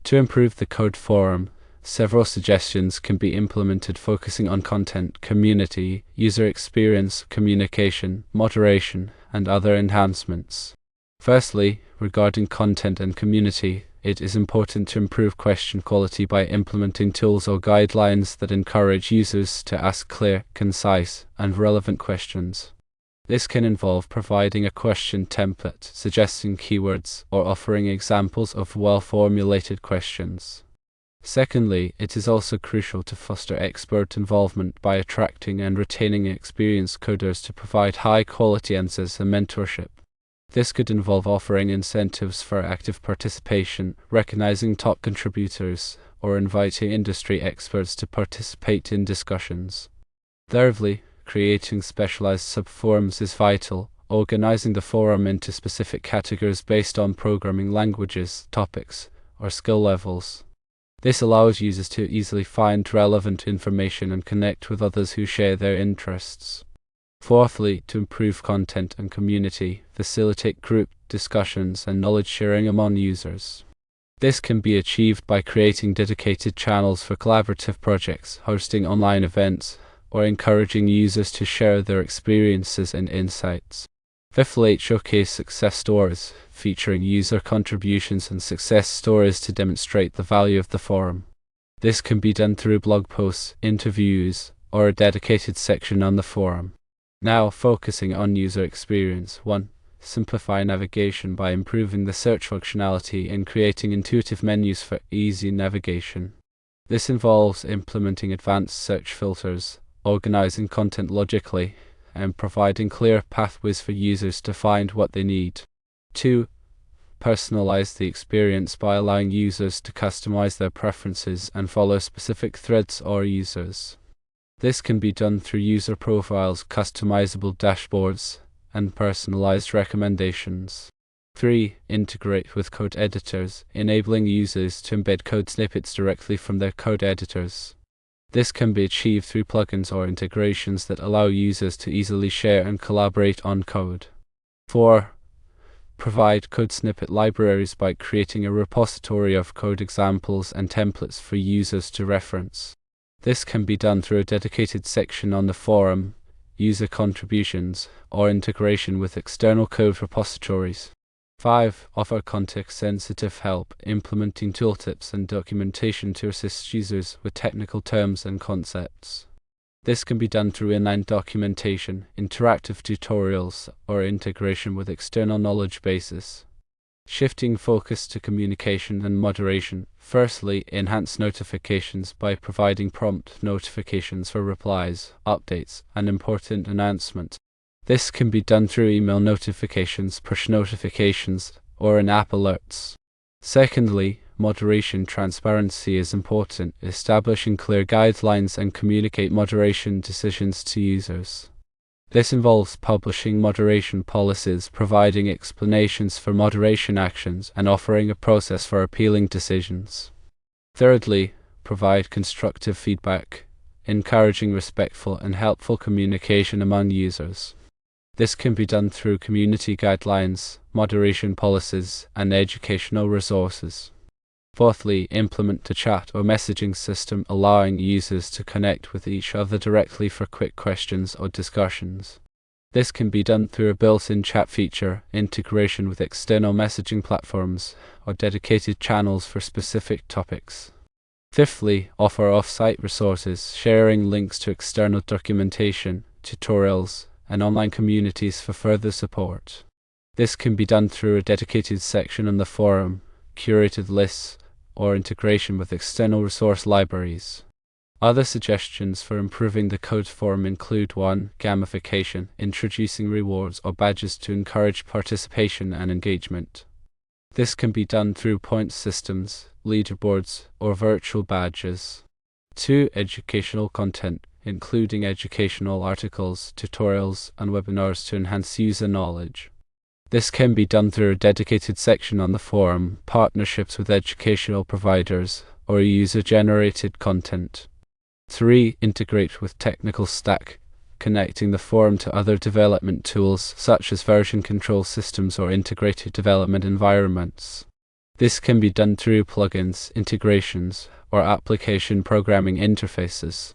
To improve the code forum, several suggestions can be implemented focusing on content, community, user experience, communication, moderation, and other enhancements. Firstly, regarding content and community, it is important to improve question quality by implementing tools or guidelines that encourage users to ask clear, concise, and relevant questions. This can involve providing a question template, suggesting keywords, or offering examples of well-formulated questions. Secondly, it is also crucial to foster expert involvement by attracting and retaining experienced coders to provide high-quality answers and mentorship. This could involve offering incentives for active participation, recognizing top contributors, or inviting industry experts to participate in discussions. Thirdly, creating specialized subforums is vital, organizing the forum into specific categories based on programming languages, topics, or skill levels. This allows users to easily find relevant information and connect with others who share their interests. Fourthly, to improve content and community, facilitate group discussions and knowledge sharing among users. This can be achieved by creating dedicated channels for collaborative projects, hosting online events, or encouraging users to share their experiences and insights. Fifthly, showcase success stories, featuring user contributions and success stories to demonstrate the value of the forum. This can be done through blog posts, interviews, or a dedicated section on the forum. Now, focusing on user experience. 1. Simplify navigation by improving the search functionality and creating intuitive menus for easy navigation. This involves implementing advanced search filters, organizing content logically, and providing clear pathways for users to find what they need. 2. Personalize the experience by allowing users to customize their preferences and follow specific threads or users. This can be done through user profiles, customizable dashboards, and personalized recommendations. 3. Integrate with code editors, enabling users to embed code snippets directly from their code editors. This can be achieved through plugins or integrations that allow users to easily share and collaborate on code. 4. Provide code snippet libraries by creating a repository of code examples and templates for users to reference. This can be done through a dedicated section on the forum, user contributions, or integration with external code repositories. 5. Offer context-sensitive help, implementing tooltips and documentation to assist users with technical terms and concepts. This can be done through inline documentation, interactive tutorials, or integration with external knowledge bases. Shifting focus to communication and moderation. Firstly, enhance notifications by providing prompt notifications for replies, updates, and important announcements. This can be done through email notifications, push notifications, or in-app alerts. Secondly, moderation transparency is important, establishing clear guidelines and communicate moderation decisions to users. This involves publishing moderation policies, providing explanations for moderation actions, and offering a process for appealing decisions. Thirdly, provide constructive feedback, encouraging respectful and helpful communication among users. This can be done through community guidelines, moderation policies, and educational resources. Fourthly, implement a chat or messaging system allowing users to connect with each other directly for quick questions or discussions. This can be done through a built-in chat feature, integration with external messaging platforms, or dedicated channels for specific topics. Fifthly, offer off-site resources, sharing links to external documentation, tutorials, and online communities for further support. This can be done through a dedicated section on the forum, curated lists, or integration with external resource libraries. Other suggestions for improving the code forum include 1. Gamification, introducing rewards or badges to encourage participation and engagement. This can be done through points systems, leaderboards, or virtual badges. 2. Educational content, including educational articles, tutorials, and webinars to enhance user knowledge. This can be done through a dedicated section on the forum, partnerships with educational providers, or user-generated content. 3. Integrate with technical stack, connecting the forum to other development tools such as version control systems or integrated development environments. This can be done through plugins, integrations, or application programming interfaces.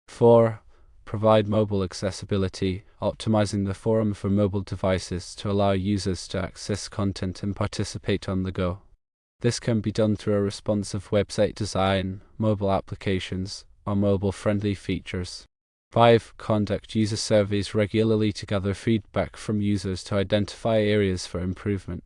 4. Provide mobile accessibility, optimizing the forum for mobile devices to allow users to access content and participate on the go. This can be done through a responsive website design, mobile applications, or mobile-friendly features. 5. Conduct user surveys regularly to gather feedback from users to identify areas for improvement.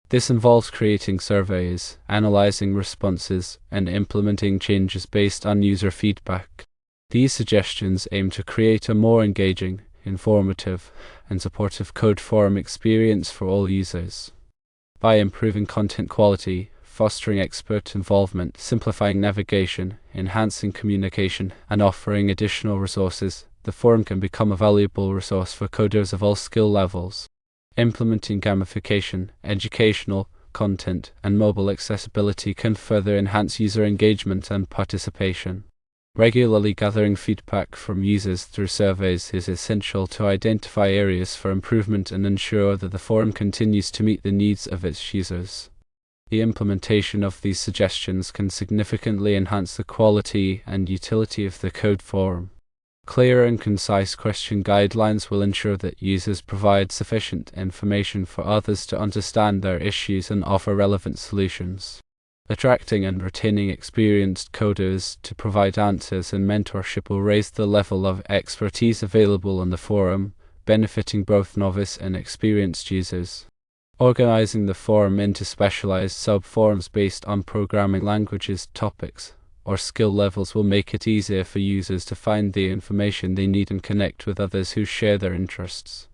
This involves creating surveys, analyzing responses, and implementing changes based on user feedback. These suggestions aim to create a more engaging, informative, and supportive code forum experience for all users. By improving content quality, fostering expert involvement, simplifying navigation, enhancing communication, and offering additional resources, the forum can become a valuable resource for coders of all skill levels. Implementing gamification, educational content, and mobile accessibility can further enhance user engagement and participation. Regularly gathering feedback from users through surveys is essential to identify areas for improvement and ensure that the forum continues to meet the needs of its users. The implementation of these suggestions can significantly enhance the quality and utility of the code forum. Clear and concise question guidelines will ensure that users provide sufficient information for others to understand their issues and offer relevant solutions. Attracting and retaining experienced coders to provide answers and mentorship will raise the level of expertise available on the forum, benefiting both novice and experienced users. Organizing the forum into specialized sub-forums based on programming languages, topics, or skill levels will make it easier for users to find the information they need and connect with others who share their interests.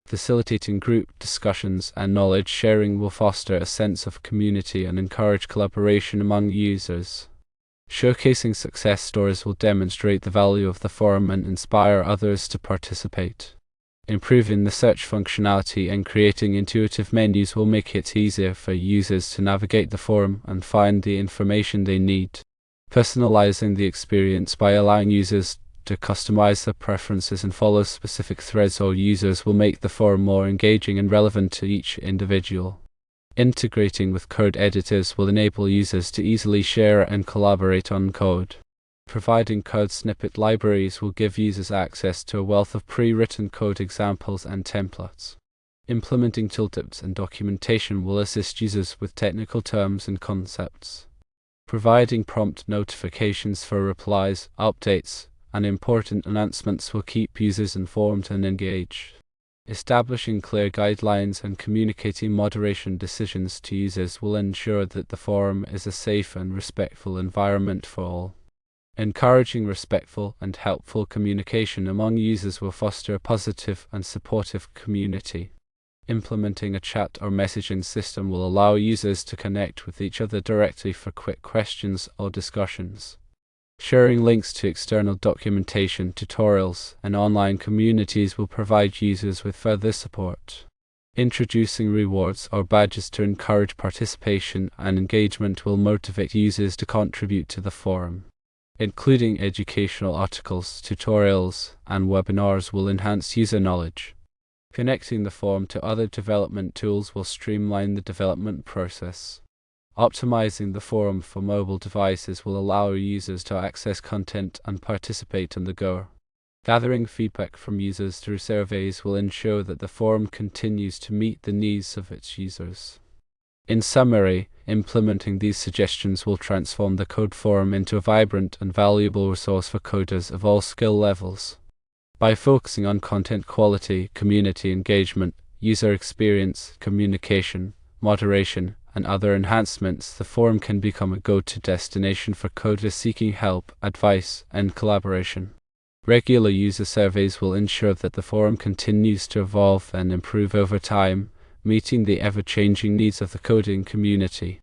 Facilitating group discussions and knowledge sharing will foster a sense of community and encourage collaboration among users. Showcasing success stories will demonstrate the value of the forum and inspire others to participate. Improving the search functionality and creating intuitive menus will make it easier for users to navigate the forum and find the information they need. Personalizing the experience by allowing users to customize their preferences and follow specific threads or users will make the forum more engaging and relevant to each individual. Integrating with code editors will enable users to easily share and collaborate on code. Providing code snippet libraries will give users access to a wealth of pre-written code examples and templates. Implementing tooltips and documentation will assist users with technical terms and concepts. Providing prompt notifications for replies, updates, and important announcements will keep users informed and engaged. Establishing clear guidelines and communicating moderation decisions to users will ensure that the forum is a safe and respectful environment for all. Encouraging respectful and helpful communication among users will foster a positive and supportive community. Implementing a chat or messaging system will allow users to connect with each other directly for quick questions or discussions. Sharing links to external documentation, tutorials, and online communities will provide users with further support. Introducing rewards or badges to encourage participation and engagement will motivate users to contribute to the forum. Including educational articles, tutorials, and webinars will enhance user knowledge. Connecting the forum to other development tools will streamline the development process. Optimizing the forum for mobile devices will allow users to access content and participate on the go. Gathering feedback from users through surveys will ensure that the forum continues to meet the needs of its users. In summary, implementing these suggestions will transform the code forum into a vibrant and valuable resource for coders of all skill levels. By focusing on content quality, community engagement, user experience, communication, moderation, and other enhancements, the forum can become a go-to destination for coders seeking help, advice, and collaboration. Regular user surveys will ensure that the forum continues to evolve and improve over time, meeting the ever-changing needs of the coding community.